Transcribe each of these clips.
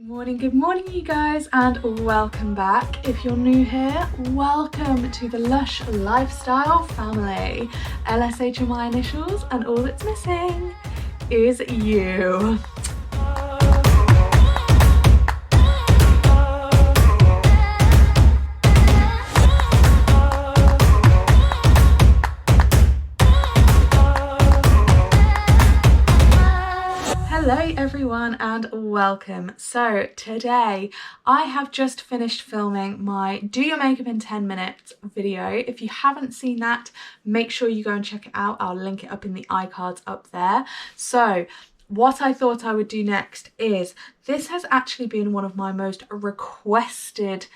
Good morning you guys, and welcome back. If you're new here, welcome to the Lush Lifestyle family. LSH are my initials and all that's missing is you. Hello everyone and welcome. So today I have just finished filming my Do Your Makeup in 10 Minutes video. If you haven't seen that, make sure you go and check it out. I'll link it up in the iCards up there. So what I thought I would do next is, this has actually been one of my most requested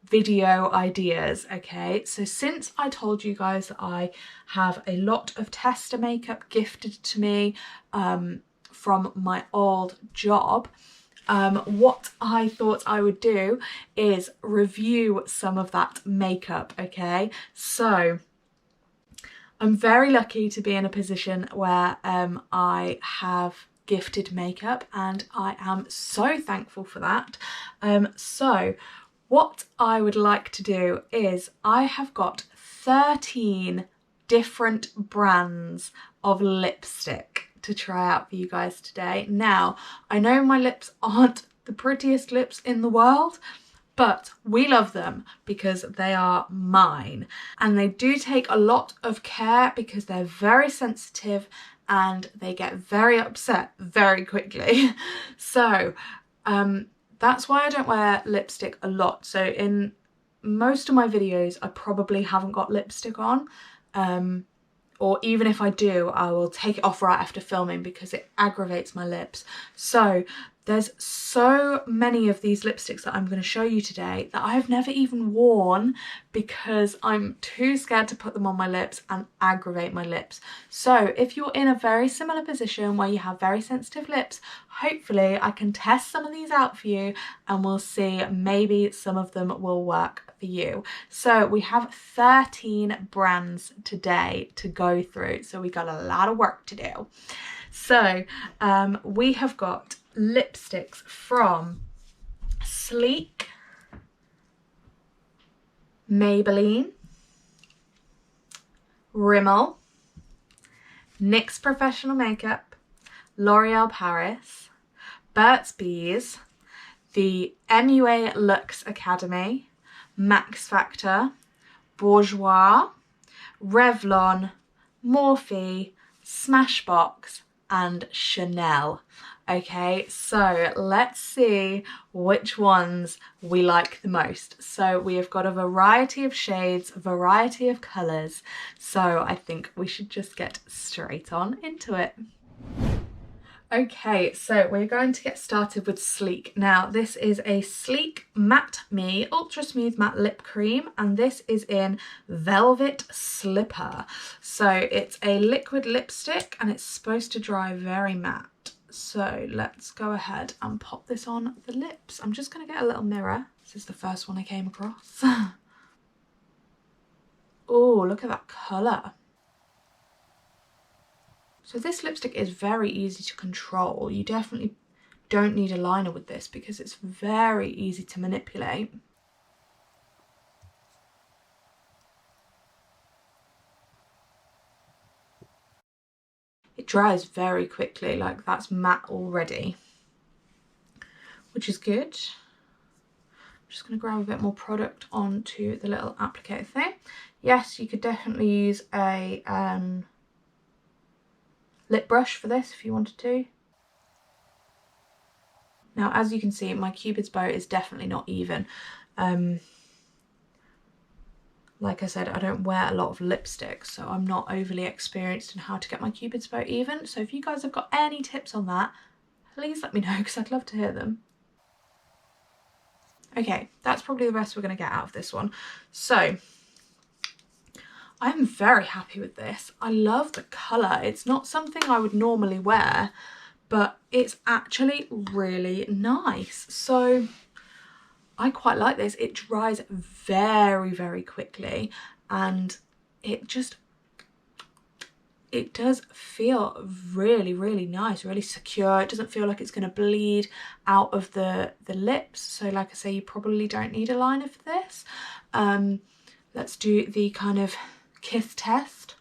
video ideas. Okay, so since I told you guys that I have a lot of tester makeup gifted to me from my old job, what I thought I would do is review some of that makeup. Okay, so I'm very lucky to be in a position where I have gifted makeup, and I am so thankful for that. So what I would like to do is, I have got 13 different brands of lipstick to try out for you guys today. Now, I know my lips aren't the prettiest lips in the world, but we love them because they are mine, and they do take a lot of care because they're very sensitive and they get very upset very quickly. So that's why I don't wear lipstick a lot. So in most of my videos I probably haven't got lipstick on, or even if I do, I will take it off right after filming because it aggravates my lips. So there's so many of these lipsticks that I'm going to show you today that I've never even worn because I'm too scared to put them on my lips and aggravate my lips. So if you're in a very similar position where you have very sensitive lips, hopefully I can test some of these out for you and we'll see, maybe some of them will work for you. So we have 13 brands today to go through, so we got a lot of work to do. So we have got lipsticks from Sleek, Maybelline, Rimmel, Nyx Professional Makeup, L'Oreal Paris, Burt's Bees, the MUA Luxe Academy, Max Factor, Bourgeois, Revlon, Morphe, Smashbox and Chanel. Okay, so let's see which ones we like the most. So we have got a variety of shades, a variety of colours, so I think we should just get straight on into it. Okay, so we're going to get started with Sleek. Now this is a Sleek Matte Me Ultra Smooth Matte Lip Cream, and this is in Velvet Slipper. So it's a liquid lipstick and it's supposed to dry very matte. So let's go ahead and pop this on the lips. I'm just going to get a little mirror. This is the first one I came across. Oh, look at that colour. So this lipstick is very easy to control. You definitely don't need a liner with this because it's very easy to manipulate. It dries very quickly, like that's matte already, which is good. I'm just going to grab a bit more product onto the little applicator thing. Yes, you could definitely use a lip brush for this if you wanted to. Now as you can see, my cupid's bow is definitely not even. Like I said, I don't wear a lot of lipstick, so I'm not overly experienced in how to get my cupid's bow even. So if you guys have got any tips on that, please let me know because I'd love to hear them. Okay, that's probably the best we're going to get out of this one. So I'm very happy with this. I love the colour. It's not something I would normally wear, but it's actually really nice. So I quite like this. It dries very, very quickly and it just it does feel really, really nice, really secure. It doesn't feel like it's going to bleed out of the lips. So like I say, you probably don't need a liner for this. Let's do the kind of kiss test.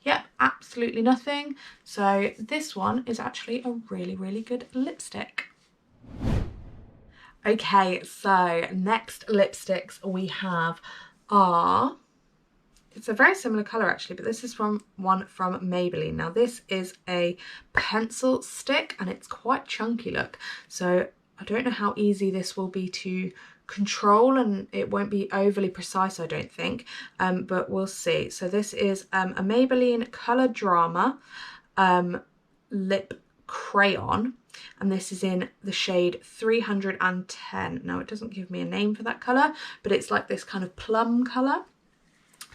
Yep, absolutely nothing. So this one is actually a really, really good lipstick. Okay, so next lipsticks we have are, it's a very similar colour actually, but this is one from Maybelline. Now this is a pencil stick and it's quite chunky look. So I don't know how easy this will be to control, and it won't be overly precise, I don't think, but we'll see. So this is a Maybelline Colour Drama Lip Crayon, and this is in the shade 310. Now it doesn't give me a name for that colour, but it's like this kind of plum colour.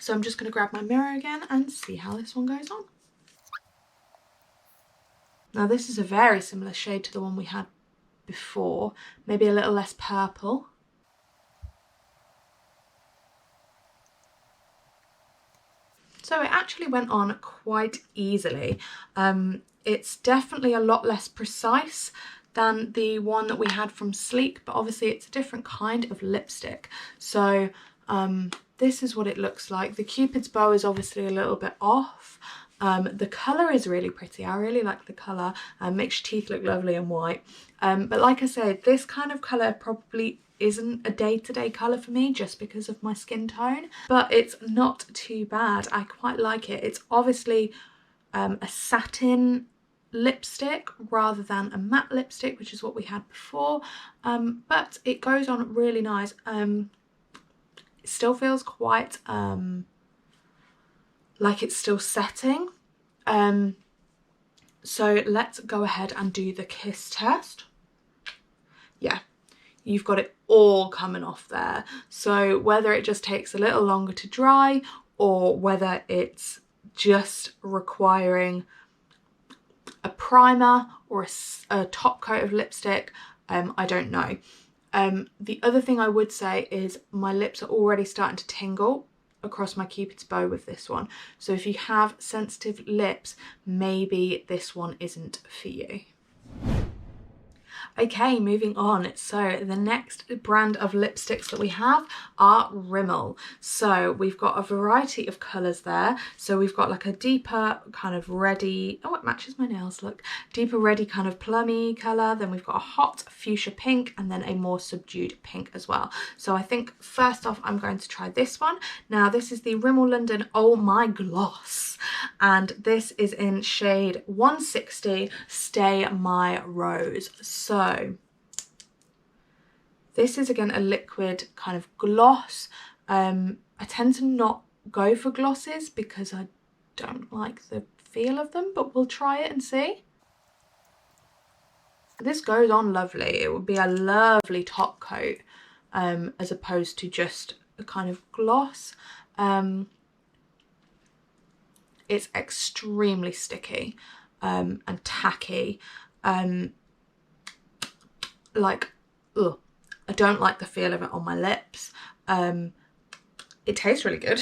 So I'm just going to grab my mirror again and see how this one goes on. Now this is a very similar shade to the one we had before, maybe a little less purple. So it actually went on quite easily. It's definitely a lot less precise than the one that we had from Sleek, but obviously it's a different kind of lipstick. So this is what it looks like. The Cupid's bow is obviously a little bit off. The colour is really pretty. I really like the colour. Makes your teeth look lovely and white. But like I said, this kind of colour probably isn't a day-to-day colour for me just because of my skin tone, but it's not too bad. I quite like it. It's obviously a satin lipstick rather than a matte lipstick, which is what we had before, but it goes on really nice. It still feels quite like it's still setting. So let's go ahead and do the kiss test. Yeah, you've got it all coming off there. So whether it just takes a little longer to dry or whether it's just requiring a primer or a top coat of lipstick, I don't know. The other thing I would say is my lips are already starting to tingle across my Cupid's bow with this one. So if you have sensitive lips, maybe this one isn't for you. Okay, moving on. So the next brand of lipsticks that we have are Rimmel. So we've got a variety of colours there. So we've got like a deeper kind of reddy, oh, it matches my nails, look. Deeper reddy kind of plummy colour. Then we've got a hot fuchsia pink and then a more subdued pink as well. So I think first off, I'm going to try this one. Now this is the Rimmel London Oh My Gloss. And this is in shade 160, Stay My Rose. So this is again a liquid kind of gloss. I tend to not go for glosses because I don't like the feel of them, but we'll try it and see. This goes on lovely. It would be a lovely top coat as opposed to just a kind of gloss. It's extremely sticky and tacky. Like, ugh, I don't like the feel of it on my lips. It tastes really good.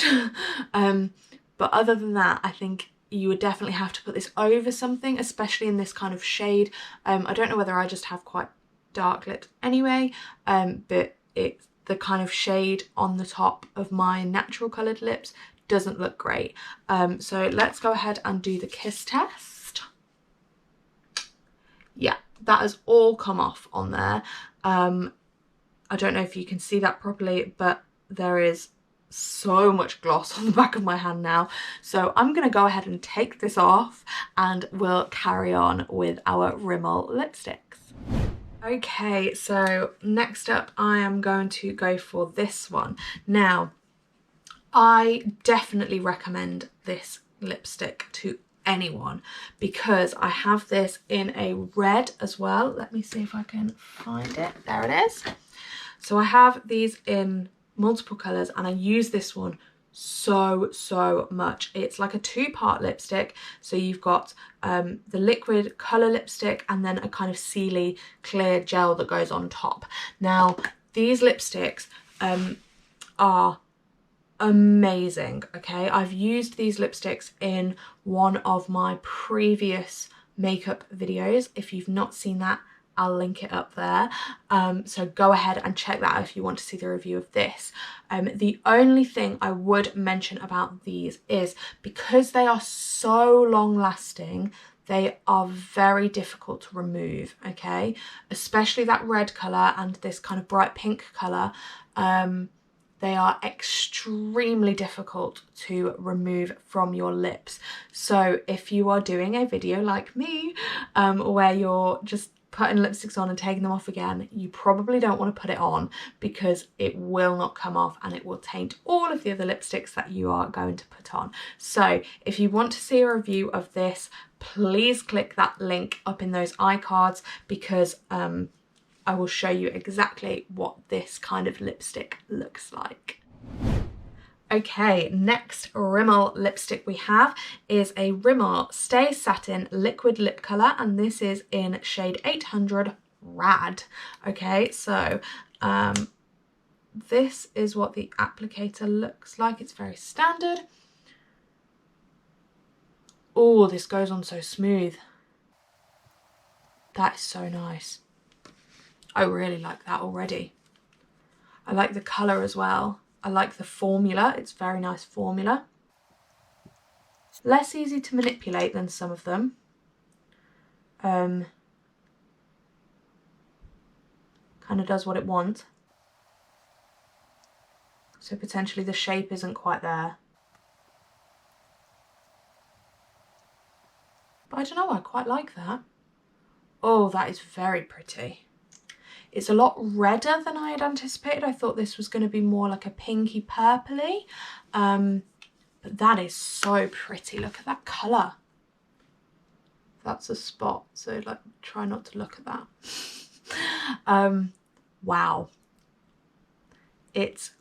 But other than that, I think you would definitely have to put this over something, especially in this kind of shade. I don't know whether I just have quite dark lips anyway, but it's the kind of shade on the top of my natural coloured lips doesn't look great. So let's go ahead and do the kiss test. Yeah, that has all come off on there. I don't know if you can see that properly, but there is so much gloss on the back of my hand now. So I'm going to go ahead and take this off and we'll carry on with our Rimmel lipsticks. Okay, so next up I am going to go for this one. Now, I definitely recommend this lipstick to anyone because I have this in a red as well. Let me see if I can find it. There it is. So I have these in multiple colours and I use this one so much. It's like a two-part lipstick. So you've got the liquid colour lipstick and then a kind of sealy clear gel that goes on top. Now these lipsticks are amazing. Okay, I've used these lipsticks in one of my previous makeup videos. If you've not seen that, I'll link it up there. So go ahead and check that out if you want to see the review of this. The only thing I would mention about these is because they are so long lasting, they are very difficult to remove, okay? Especially that red colour and this kind of bright pink colour. They are extremely difficult to remove from your lips. So if you are doing a video like me, where you're just putting lipsticks on and taking them off again, you probably don't want to put it on because it will not come off and it will taint all of the other lipsticks that you are going to put on. So if you want to see a review of this, please click that link up in those iCards because I will show you exactly what this kind of lipstick looks like. Okay, next Rimmel lipstick we have is a Rimmel Stay Satin Liquid Lip Colour, and this is in shade 800 Rad. Okay, so this is what the applicator looks like. It's very standard. Oh, this goes on so smooth. That is so nice. I really like that already. I like the colour as well. I like the formula. It's very nice formula. Less easy to manipulate than some of them. Kind of does what it wants. So potentially the shape isn't quite there. But I don't know, I quite like that. Oh, that is very pretty. It's a lot redder than I had anticipated. I thought this was going to be more like a pinky purpley. But that is so pretty. Look at that colour. That's a spot, so like try not to look at that. Wow. It's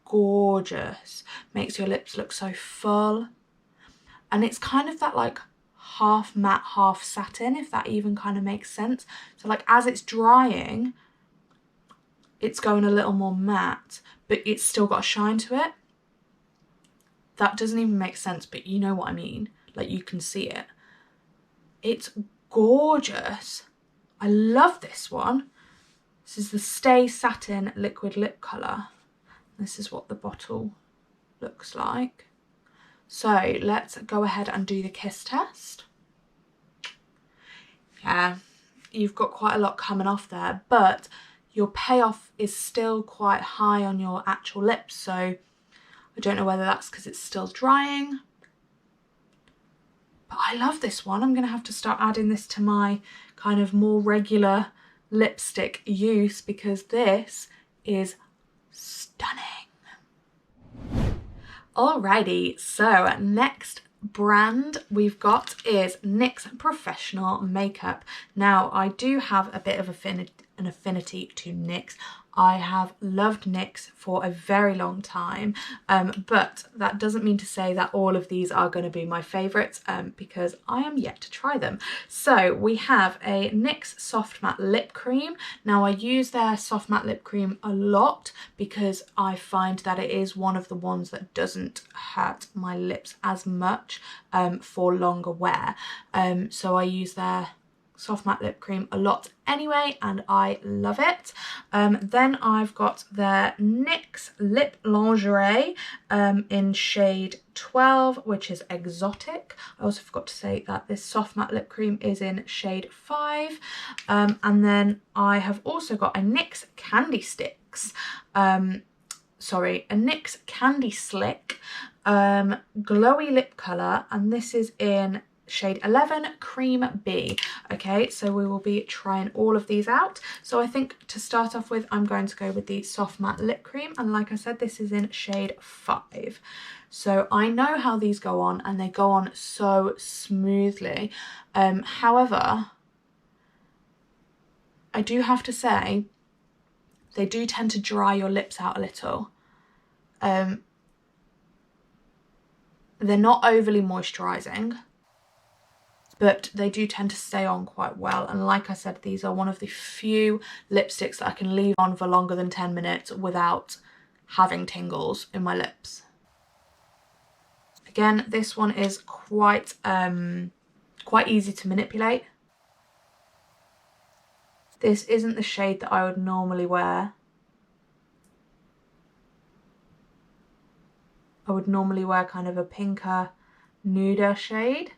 gorgeous. Makes your lips look so full. And it's kind of that like half matte, half satin, if that even kind of makes sense. So like as it's drying, it's going a little more matte, but it's still got a shine to it. That doesn't even make sense, but you know what I mean. Like you can see it. It's gorgeous. I love this one. This is the Stay Satin Liquid Lip Colour. This is what the bottle looks like. So let's go ahead and do the kiss test. Yeah, you've got quite a lot coming off there, but your payoff is still quite high on your actual lips, so I don't know whether that's because it's still drying. But I love this one. I'm going to have to start adding this to my kind of more regular lipstick use because this is stunning. Alrighty, so next brand we've got is Nyx Professional Makeup. Now I do have a bit of an affinity to NYX. I have loved NYX for a very long time, but that doesn't mean to say that all of these are going to be my favourites because I am yet to try them. So we have a NYX Soft Matte Lip Cream. Now I use their Soft Matte Lip Cream a lot because I find that it is one of the ones that doesn't hurt my lips as much for longer wear. So I use their Soft Matte Lip Cream a lot anyway, and I love it. Then I've got their NYX Lip Lingerie in shade 12, which is Exotic. I also forgot to say that this Soft Matte Lip Cream is in shade 5. And then I have also got a NYX Candy Sticks, a NYX Candy Slick glowy lip colour, and this is in shade 11 Cream B. Okay, so we will be trying all of these out. So I think to start off with, I'm going to go with the Soft Matte Lip Cream, and like I said, this is in shade 5. So I know how these go on, and they go on so smoothly. However, I do have to say they do tend to dry your lips out a little. They're not overly moisturising, but they do tend to stay on quite well. And like I said, these are one of the few lipsticks that I can leave on for longer than 10 minutes without having tingles in my lips. Again, this one is quite easy to manipulate. This isn't the shade that I would normally wear. I would normally wear kind of a pinker, nuder shade.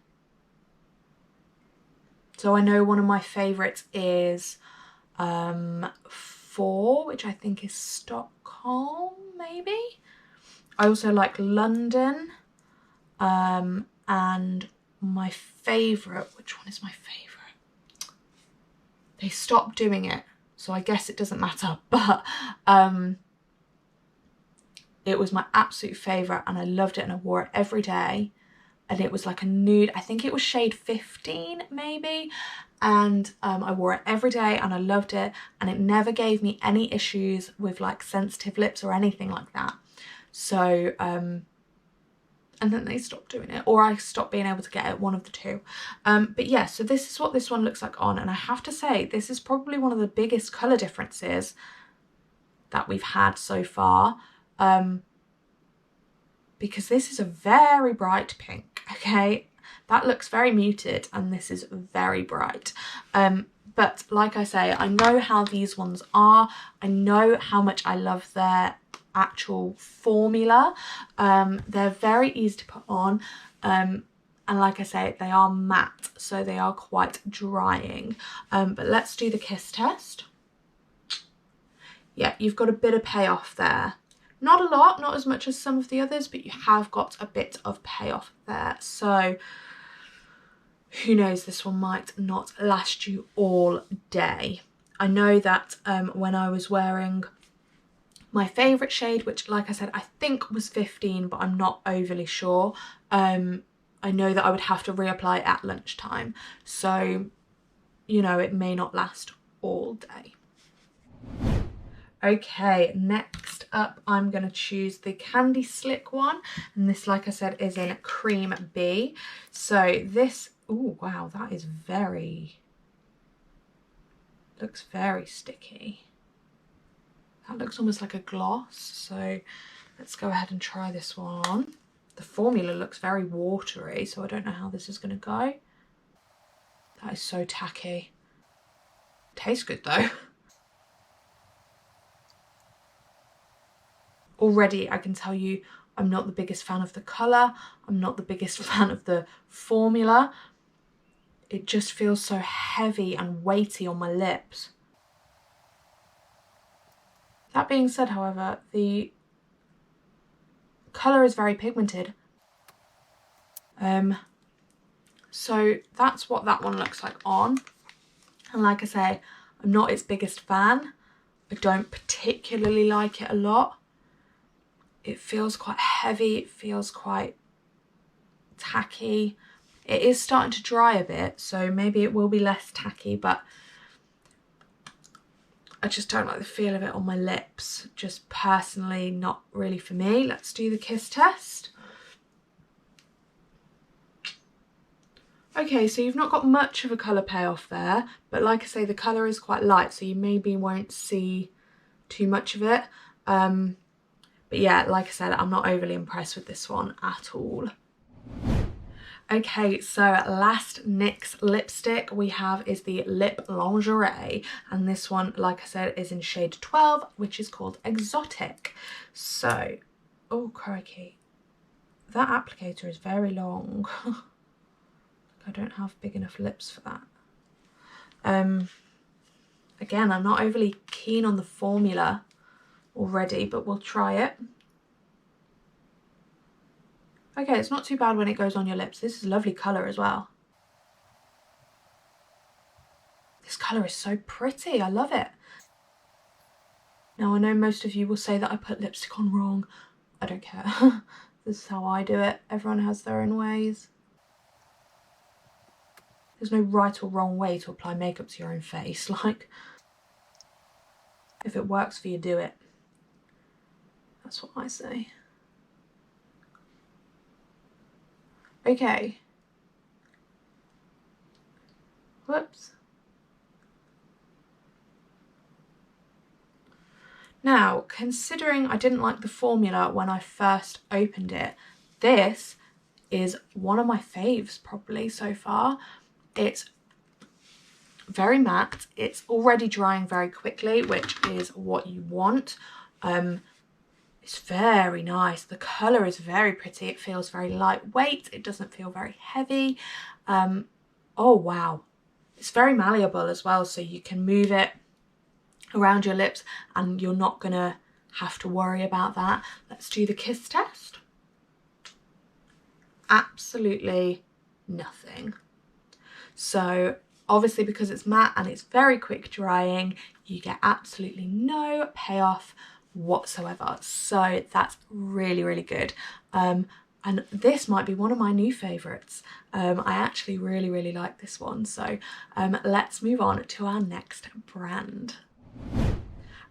So I know one of my favourites is 4, which I think is Stockholm, maybe. I also like London. And my favourite, which one is my favourite? They stopped doing it, so I guess it doesn't matter, but it was my absolute favourite and I loved it and I wore it every day. And it was like a nude, I think it was shade 15 maybe. And I wore it every day and I loved it. And it never gave me any issues with like sensitive lips or anything like that. So, and then they stopped doing it, or I stopped being able to get it, one of the two. But yeah, so this is what this one looks like on. And I have to say, this is probably one of the biggest colour differences that we've had so far. Because this is a very bright pink, okay? That looks very muted and this is very bright. But like I say, I know how these ones are. I know how much I love their actual formula. They're very easy to put on. And like I say, they are matte, so they are quite drying. But let's do the kiss test. Yeah, you've got a bit of payoff there. Not a lot, not as much as some of the others, but you have got a bit of payoff there. So who knows, this one might not last you all day. I know that when I was wearing my favourite shade, which like I said, I think was 15, but I'm not overly sure. I know that I would have to reapply at lunchtime. So, you know, it may not last all day. Okay, next up I'm going to choose the Candy Slick one, and this, like I said, is in Cream B. So this, oh wow, that is looks very sticky. That looks almost like a gloss, so let's go ahead and try this one on. The formula looks very watery, so I don't know how this is going to go. That is so tacky. Tastes good though. Already I can tell you I'm not the biggest fan of the colour. I'm not the biggest fan of the formula. It just feels so heavy and weighty on my lips. That being said, however, the colour is very pigmented. So that's what that one looks like on. And like I say, I'm not its biggest fan. I don't particularly like it a lot. It feels quite heavy, it feels quite tacky. It is starting to dry a bit, so maybe it will be less tacky, but I just don't like the feel of it on my lips. Just personally not really for me. Let's do the kiss test. Okay, so you've not got much of a colour payoff there, but like I say, the colour is quite light, so you maybe won't see too much of it. But yeah, like I said, I'm not overly impressed with this one at all. Okay, so last NYX lipstick we have is the Lip Lingerie, and this one, like I said, is in shade 12, which is called Exotic. So, oh crikey, that applicator is very long. I don't have big enough lips for that. Again, I'm not overly keen on the formula already, but we'll try it. Okay, it's not too bad when it goes on your lips. This is a lovely colour as well. This colour is so pretty, I love it. Now I know most of you will say that I put lipstick on wrong. I don't care. This is how I do it. Everyone has their own ways. There's no right or wrong way to apply makeup to your own face. Like, if it works for you, do it. That's what I say. Okay. Whoops. Now, considering I didn't like the formula when I first opened it, this is one of my faves probably so far. It's very matte. It's already drying very quickly, which is what you want. It's very nice. The colour is very pretty. It feels very lightweight. It doesn't feel very heavy. Oh wow. It's very malleable as well, so you can move it around your lips and you're not gonna have to worry about that. Let's do the kiss test. Absolutely nothing. So obviously because it's matte and it's very quick drying, you get absolutely no payoff whatsoever. So that's really, really good. And this might be one of my new favorites. I actually really, really like this one. So let's move on to our next brand.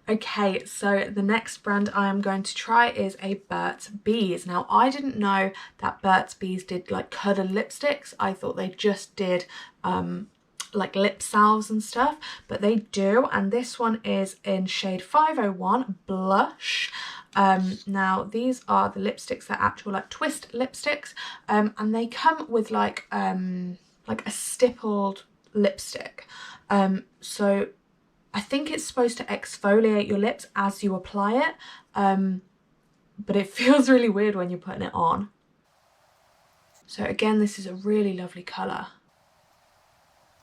Okay, so the next brand I am going to try is a Burt's Bees. Now, I didn't know that Burt's Bees did like coloured lipsticks. I thought they just did like lip salves and stuff, but they do. And this one is in shade 501 Blush. Now, these are the lipsticks, they're actual like twist lipsticks, and they come with like a stippled lipstick. So I think it's supposed to exfoliate your lips as you apply it, but it feels really weird when you're putting it on. So again, this is a really lovely colour.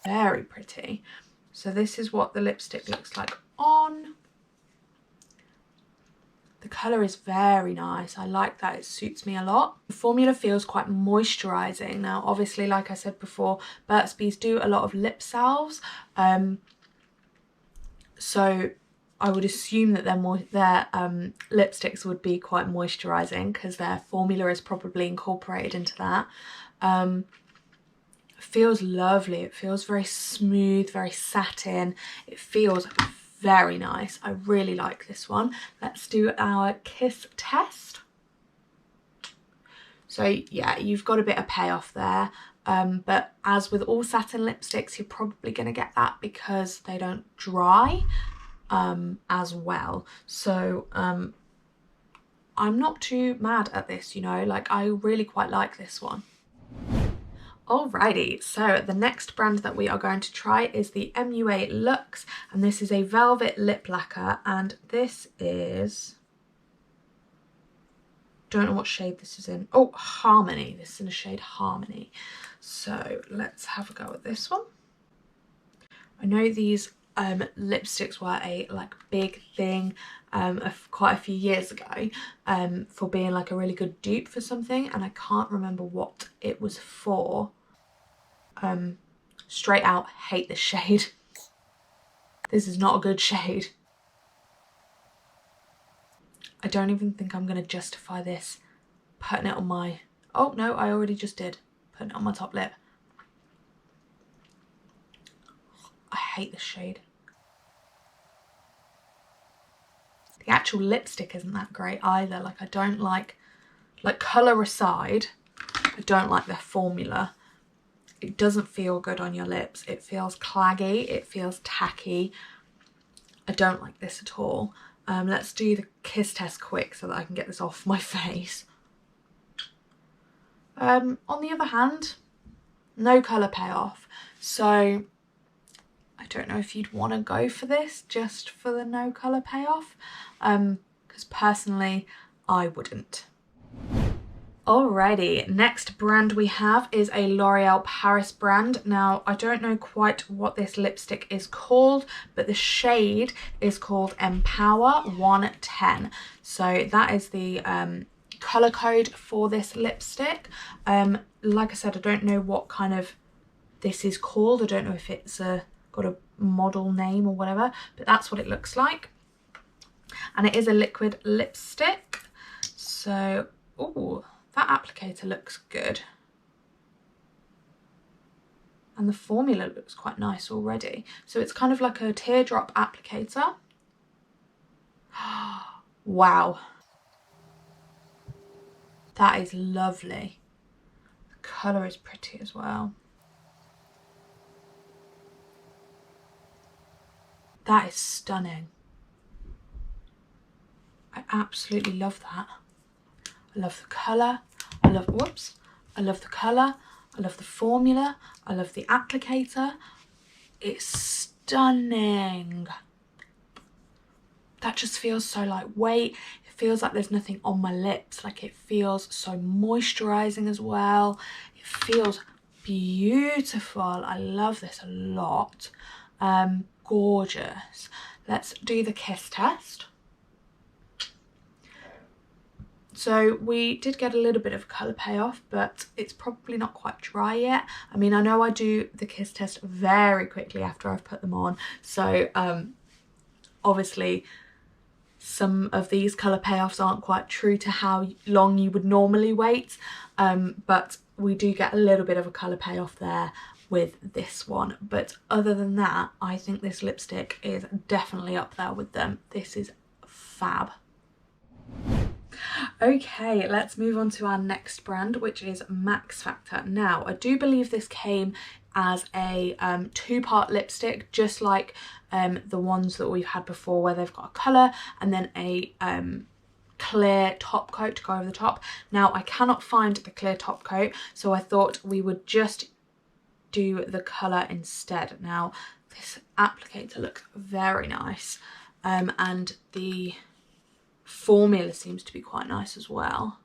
Very pretty. So this is what the lipstick looks like on. The colour is very nice. I like that. It suits me a lot. The formula feels quite moisturising. Now, obviously, like I said before, Burt's Bees do a lot of lip salves. So I would assume that their lipsticks would be quite moisturising because their formula is probably incorporated into that. It feels lovely. It feels very smooth, very satin. It feels very nice. I really like this one. Let's do our kiss test. So yeah, you've got a bit of payoff there. But as with all satin lipsticks, you're probably going to get that because they don't dry as well. So I'm not too mad at this, you know, like I really quite like this one. Alrighty, so the next brand that we are going to try is the MUA Luxe, and this is a velvet lip lacquer, and this is, don't know what shade this is in. Oh, Harmony. This is in a shade Harmony. So let's have a go at this one. I know these lipsticks were a like big thing quite a few years ago for being like a really good dupe for something, and I can't remember what it was for. Straight out hate this shade. This is not a good shade. I don't even think I'm going to justify this putting it on my... Oh no, I already just did. Putting it on my top lip. I hate this shade. The actual lipstick isn't that great either. Like I don't like colour aside, I don't like their formula. It doesn't feel good on your lips. It feels claggy, it feels tacky. I don't like this at all. Let's do the kiss test quick so that I can get this off my face. On the other hand, no colour payoff. So I don't know if you'd want to go for this just for the no colour payoff. Because personally, I wouldn't. Alrighty, next brand we have is a L'Oreal Paris brand. Now, I don't know quite what this lipstick is called, but the shade is called Empower 110. So that is the colour code for this lipstick. Like I said, I don't know what kind of this is called. I don't know if it's got a model name or whatever, but that's what it looks like. And it is a liquid lipstick. So, ooh. That applicator looks good. And the formula looks quite nice already. So it's kind of like a teardrop applicator. Wow. That is lovely. The colour is pretty as well. That is stunning. I absolutely love that. I love the colour. I I love the colour, I love the formula, I love the applicator. It's stunning. That just feels so lightweight. It feels like there's nothing on my lips. Like, it feels so moisturising as well. It feels beautiful. I love this a lot. Gorgeous. Let's do the kiss test. So we did get a little bit of colour payoff, but it's probably not quite dry yet. I mean, I know I do the kiss test very quickly after I've put them on. So obviously some of these colour payoffs aren't quite true to how long you would normally wait. But we do get a little bit of a colour payoff there with this one. But other than that, I think this lipstick is definitely up there with them. This is fab. Okay, let's move on to our next brand, which is Max Factor. Now, I do believe this came as a two-part lipstick, just like the ones that we've had before, where they've got a colour and then a clear top coat to go over the top. Now, I cannot find the clear top coat, so I thought we would just do the colour instead. Now, this applicator looks very nice, and the formula seems to be quite nice as well.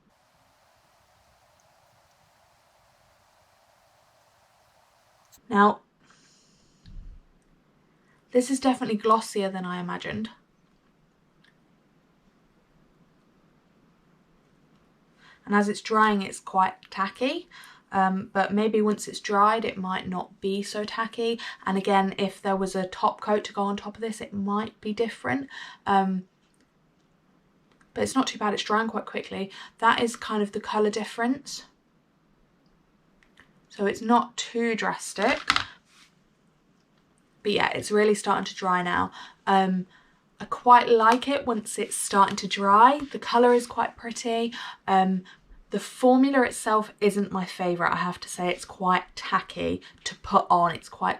Now, this is definitely glossier than I imagined. And as it's drying, it's quite tacky. But maybe once it's dried, it might not be so tacky. And again, if there was a top coat to go on top of this, it might be different. But it's not too bad. It's drying quite quickly. That is kind of the colour difference. So it's not too drastic. But yeah, it's really starting to dry now. I quite like it once it's starting to dry. The colour is quite pretty. The formula itself isn't my favourite, I have to say. It's quite tacky to put on. It's quite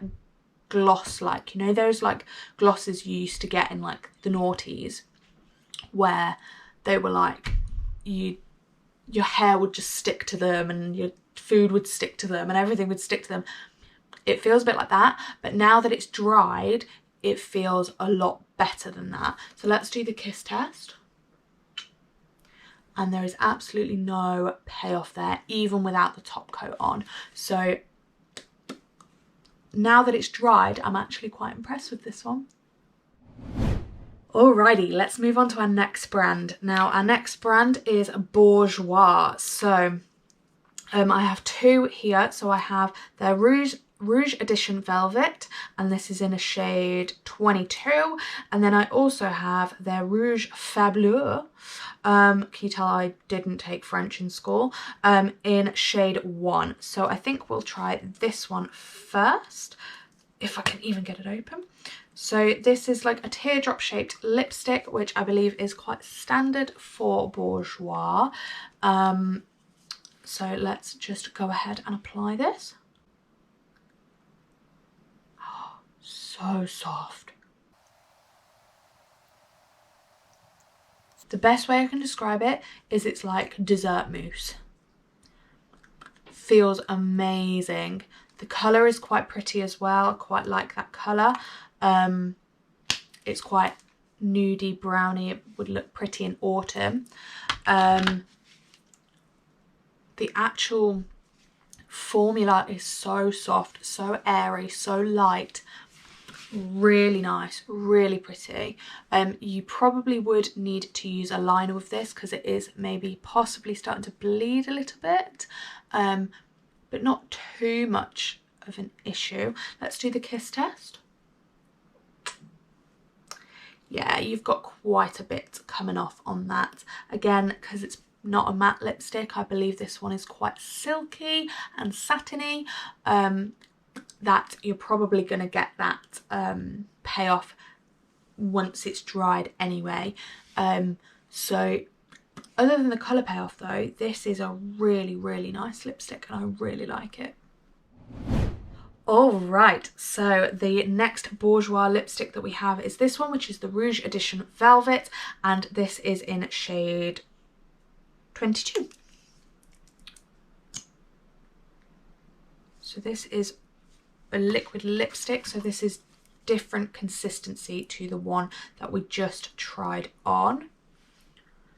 gloss-like. You know those like glosses you used to get in like the noughties, where they were like, your hair would just stick to them and your food would stick to them and everything would stick to them. It feels a bit like that, but now that it's dried, it feels a lot better than that. So let's do the kiss test. And there is absolutely no payoff there, even without the top coat on. So now that it's dried, I'm actually quite impressed with this one. Alrighty, let's move on to our next brand. Now, our next brand is Bourgeois. So I have two here. So I have their Rouge Edition Velvet, and this is in a shade 22. And then I also have their Rouge Fabuleux. Can you tell I didn't take French in school? In shade 1. So I think we'll try this one first, if I can even get it open. So this is like a teardrop shaped lipstick, which I believe is quite standard for Bourgeois. So let's just go ahead and apply this. Oh, so soft. The best way I can describe it is it's like dessert mousse. Feels amazing. The colour is quite pretty as well. I quite like that colour. It's quite nudie browny. It would look pretty in autumn. The actual formula is so soft, so airy, so light. Really nice, really pretty. You probably would need to use a liner with this because it is maybe possibly starting to bleed a little bit, but not too much of an issue. Let's do the kiss test. Yeah, you've got quite a bit coming off on that. Again, because it's not a matte lipstick, I believe this one is quite silky and satiny. That you're probably going to get that payoff once it's dried anyway. So other than the colour payoff though, this is a really, really nice lipstick and I really like it. Alright, so the next Bourgeois lipstick that we have is this one, which is the Rouge Edition Velvet, and this is in shade 22. So this is a liquid lipstick, so this is different consistency to the one that we just tried on.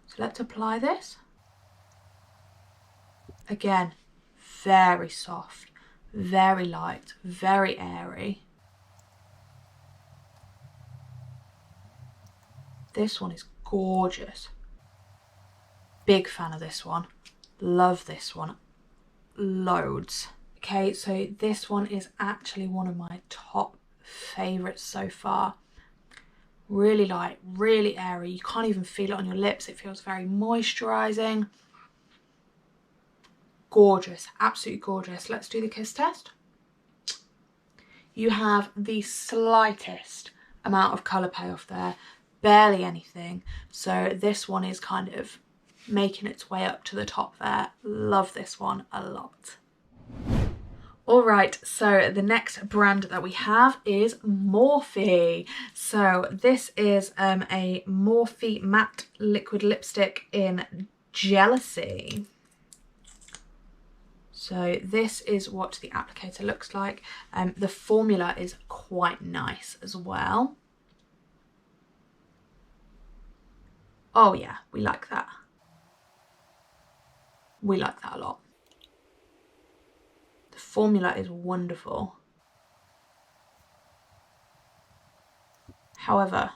So let's apply this. Again, very soft, very light, very airy. This one is gorgeous. Big fan of this one. Love this one. Loads. Okay, so this one is actually one of my top favourites so far. Really light, really airy. You can't even feel it on your lips. It feels very moisturising. Gorgeous, absolutely gorgeous. Let's do the kiss test. You have the slightest amount of colour payoff there, barely anything. So this one is kind of making its way up to the top there. Love this one a lot. Alright, so the next brand that we have is Morphe. So this is a Morphe matte liquid lipstick in Jealousy. So this is what the applicator looks like. The formula is quite nice as well. Oh yeah, we like that. We like that a lot. The formula is wonderful. However,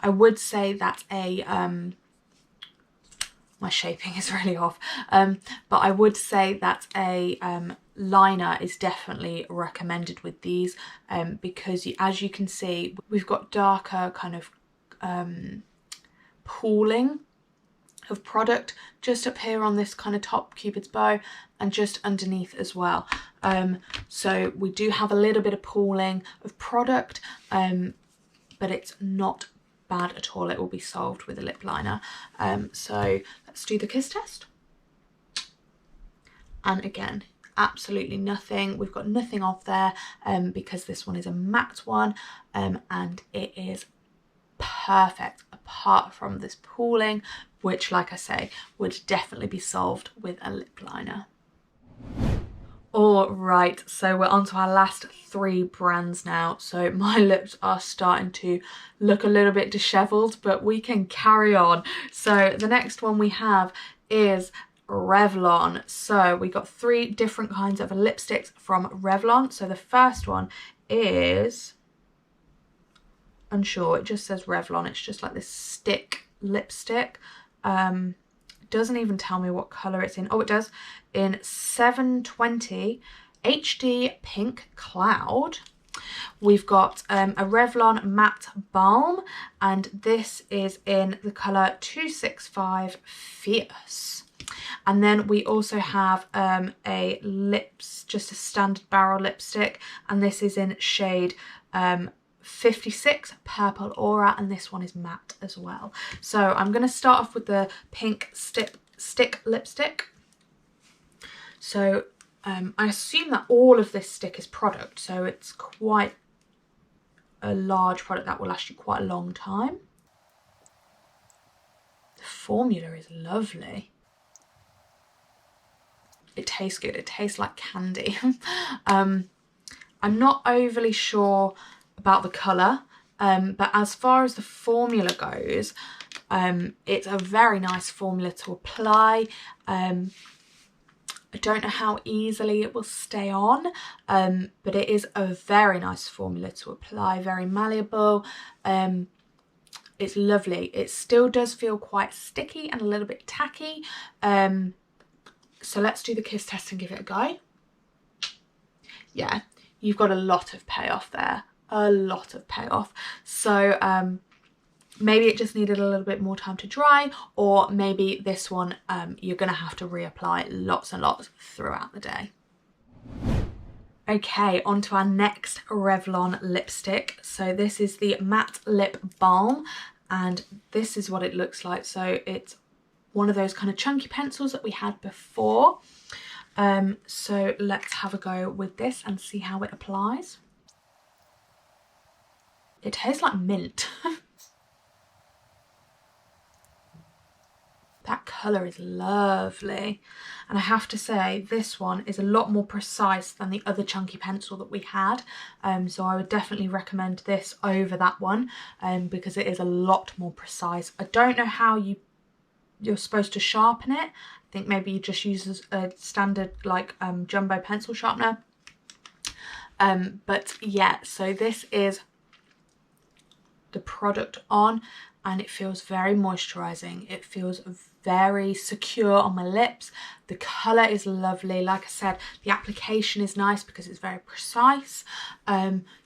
I would say that my shaping is really off, but I would say that a liner is definitely recommended with these, because as you can see, we've got darker kind of pooling of product just up here on this kind of top cupid's bow and just underneath as well. So we do have a little bit of pooling of product, but it's not bad at all. It will be solved with a lip liner. So let's do the kiss test. And again, absolutely nothing. We've got nothing off there because this one is a matte one, and it is perfect apart from this pooling, which, like I say, would definitely be solved with a lip liner. All right, so we're on to our last three brands now. So my lips are starting to look a little bit disheveled, but we can carry on. So the next one we have is Revlon. So we got three different kinds of lipsticks from Revlon. So the first one is, unsure, it just says Revlon. It's just like this stick lipstick. Doesn't even tell me what colour it's in. Oh, it does. In 720 HD Pink Cloud. We've got a Revlon Matte Balm, and this is in the colour 265 Fierce. And then we also have just a standard barrel lipstick, and this is in shade 56 Purple Aura, and this one is matte as well. So I'm going to start off with the pink stick lipstick. So I assume that all of this stick is product, so it's quite a large product that will last you quite a long time. The formula is lovely. It tastes good. It tastes like candy. I'm not overly sure about the colour, but as far as the formula goes, it's a very nice formula to apply. I don't know how easily it will stay on, but it is a very nice formula to apply, very malleable. It's lovely. It still does feel quite sticky and a little bit tacky. So let's do the kiss test and give it a go. Yeah, you've got a lot of payoff there. A lot of payoff. So maybe it just needed a little bit more time to dry, or maybe this one you're going to have to reapply lots and lots throughout the day. Okay, on to our next Revlon lipstick. So this is the Matte Lip Balm, and this is what it looks like. So it's one of those kind of chunky pencils that we had before. So let's have a go with this and see how it applies. It tastes like mint. That colour is lovely. And I have to say, this one is a lot more precise than the other chunky pencil that we had. So I would definitely recommend this over that one because it is a lot more precise. I don't know how you're supposed to sharpen it. I think maybe you just use a standard like jumbo pencil sharpener. But yeah, so this is the product on, and it feels very moisturizing. It feels very secure on my lips. The color is lovely. Like I said, the application is nice because it's very precise.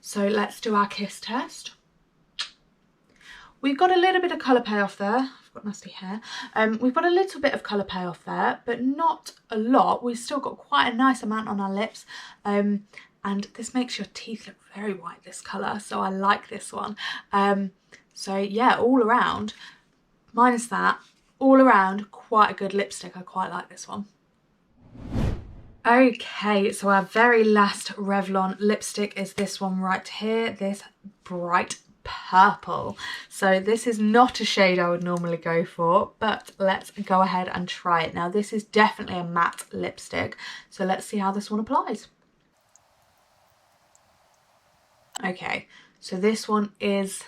So let's do our kiss test. We've got a little bit of color payoff there. I've got nasty hair. We've got a little bit of color payoff there, but not a lot. We've still got quite a nice amount on our lips. And this makes your teeth look very white, this colour, so I like this one. So yeah, all around, minus that, all around, quite a good lipstick. I quite like this one. Okay, so our very last Revlon lipstick is this one right here, this bright purple. So this is not a shade I would normally go for, but let's go ahead and try it. Now this is definitely a matte lipstick, so let's see how this one applies. Okay, so this one is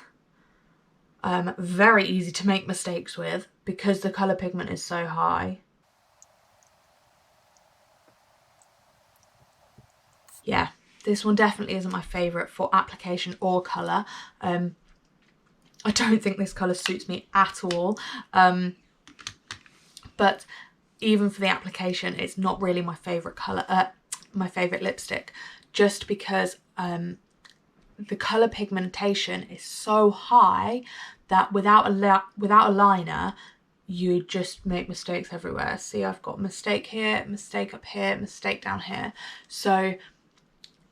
very easy to make mistakes with because the colour pigment is so high. Yeah, this one definitely isn't my favourite for application or colour. I don't think this colour suits me at all. But even for the application, it's not really my favourite colour, my favourite lipstick, just because the colour pigmentation is so high that without a liner, you just make mistakes everywhere. See, I've got a mistake here, mistake up here, mistake down here. So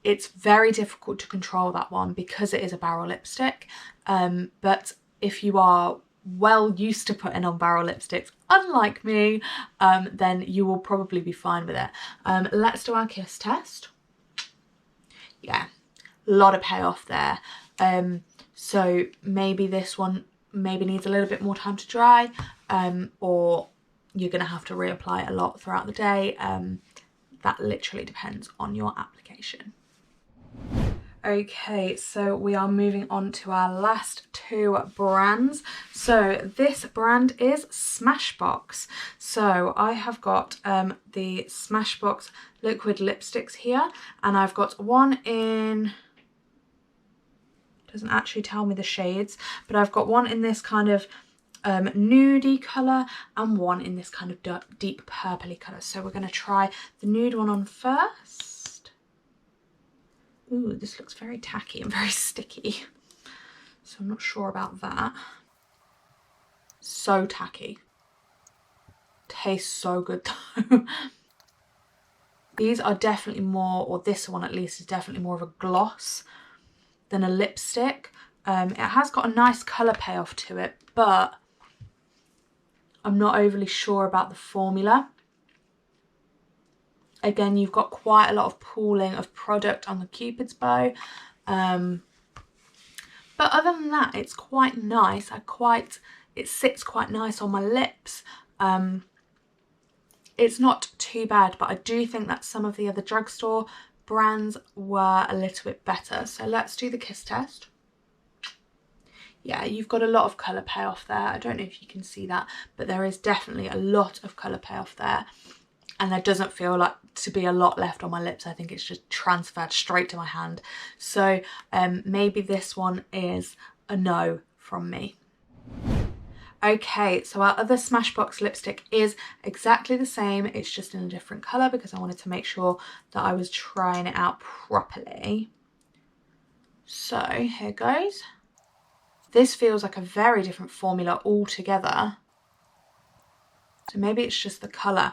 it's very difficult to control that one because it is a barrel lipstick. But if you are well used to putting on barrel lipsticks, unlike me, then you will probably be fine with it. Let's do our kiss test. Yeah, a lot of payoff there. So maybe this one needs a little bit more time to dry, or you're gonna have to reapply it a lot throughout the day. That literally depends on your application. Okay, so we are moving on to our last two brands. So this brand is Smashbox. So I have got the Smashbox liquid lipsticks here, and I've got one in, doesn't actually tell me the shades, but I've got one in this kind of nudie colour and one in this kind of deep purpley colour. So we're going to try the nude one on first. Ooh, this looks very tacky and very sticky, so I'm not sure about that. So tacky. Tastes so good though. These are definitely more, or this one at least is definitely more of a gloss than a lipstick. It has got a nice colour payoff to it, but I'm not overly sure about the formula. Again, you've got quite a lot of pooling of product on the cupid's bow. But other than that, it's quite nice. It sits quite nice on my lips. It's not too bad, but I do think that some of the other drugstore brands were a little bit better. So let's do the kiss test. Yeah, you've got a lot of colour payoff there. I don't know if you can see that, but there is definitely a lot of colour payoff there. And there doesn't feel like to be a lot left on my lips. I think it's just transferred straight to my hand. So maybe this one is a no from me. Okay, so our other Smashbox lipstick is exactly the same. It's just in a different colour because I wanted to make sure that I was trying it out properly. So here goes. This feels like a very different formula altogether. So maybe it's just the colour.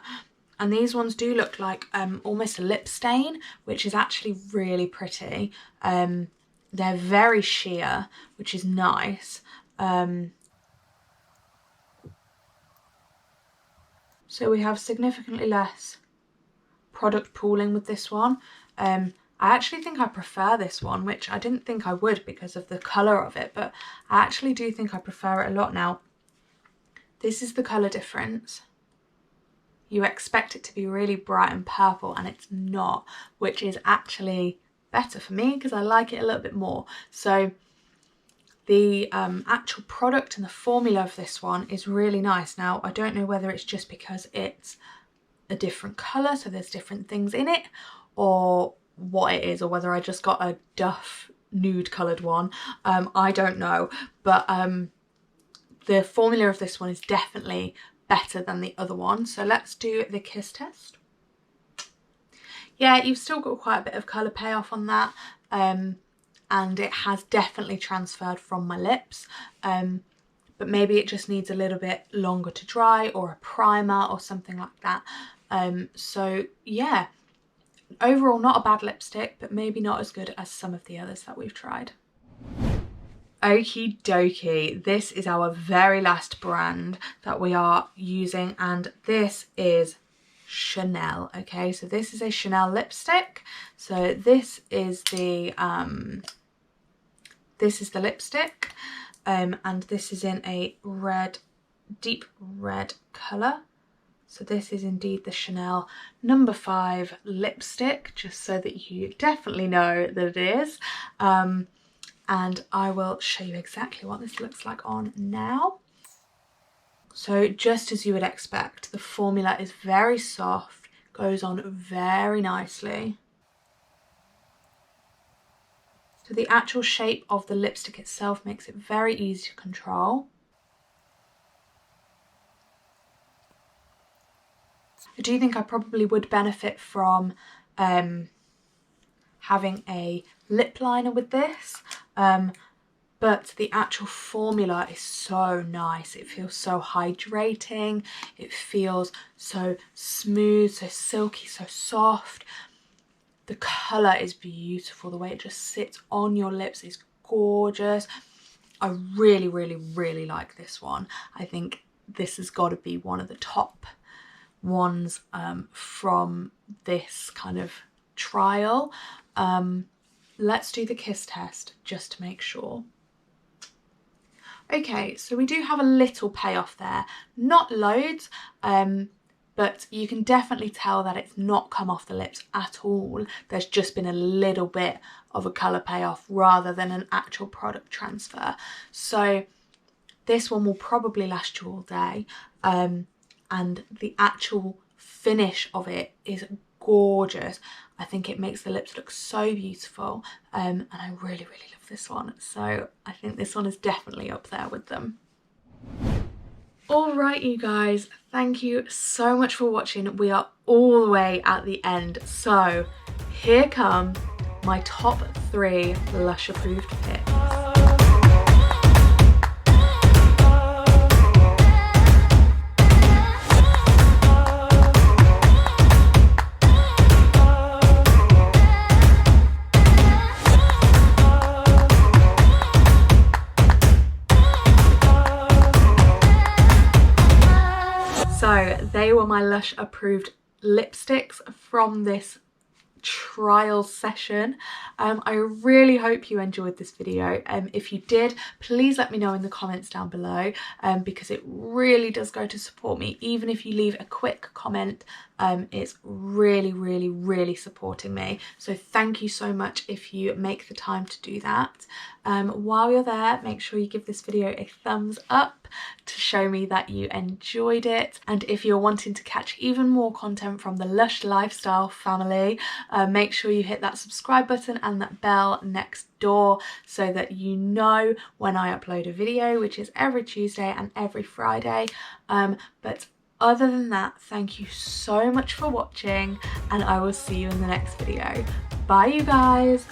And these ones do look like almost a lip stain, which is actually really pretty. They're very sheer, which is nice. So we have significantly less product pooling with this one. I actually think I prefer this one, which I didn't think I would because of the colour of it, but I actually do think I prefer it a lot now. This is the colour difference. you expect it to be really bright and purple, and it's not, which is actually better for me because I like it a little bit more. So the actual product and the formula of this one is really nice. Now, I don't know whether it's just because it's a different colour, so there's different things in it, or what it is, or whether I just got a Duff nude coloured one. I don't know, but the formula of this one is definitely better than the other one. So let's do the kiss test. Yeah, you've still got quite a bit of colour payoff on that. And it has definitely transferred from my lips, but maybe it just needs a little bit longer to dry, or a primer or something like that. So yeah, overall not a bad lipstick, but maybe not as good as some of the others that we've tried. Okie dokie, this is our very last brand that we are using, and this is Chanel. Okay, so this is a Chanel lipstick. So this is the lipstick, and this is in a red, deep red colour. So this is indeed the Chanel No. 5 lipstick, just so that you definitely know that it is. And I will show you exactly what this looks like on now. So just as you would expect, the formula is very soft, goes on very nicely. So the actual shape of the lipstick itself makes it very easy to control. I do think I probably would benefit from having a lip liner with this, but the actual formula is so nice. It feels so hydrating, it feels so smooth, so silky, so soft. The colour is beautiful. The way it just sits on your lips is gorgeous. I really, really, really like this one. I think this has got to be one of the top ones from this kind of trial. Let's do the kiss test just to make sure. Okay, so we do have a little payoff there, not loads, but you can definitely tell that it's not come off the lips at all. There's just been a little bit of a colour payoff rather than an actual product transfer. So this one will probably last you all day, and the actual finish of it is gorgeous. I think it makes the lips look so beautiful, and I really, really love this one. So I think this one is definitely up there with them. All right, you guys, thank you so much for watching. We are all the way at the end. So here come my top 3 Lush approved picks. So they were my Lush approved lipsticks from this trial session. I really hope you enjoyed this video. If you did, please let me know in the comments down below, because it really does go to support me. Even if you leave a quick comment, it's really, really, really supporting me. So thank you so much if you make the time to do that. While you're there, make sure you give this video a thumbs up to show me that you enjoyed it. And if you're wanting to catch even more content from the Lush Lifestyle family, make sure you hit that subscribe button and that bell next door so that you know when I upload a video, which is every Tuesday and every Friday. But other than that, thank you so much for watching, and I will see you in the next video. Bye, you guys.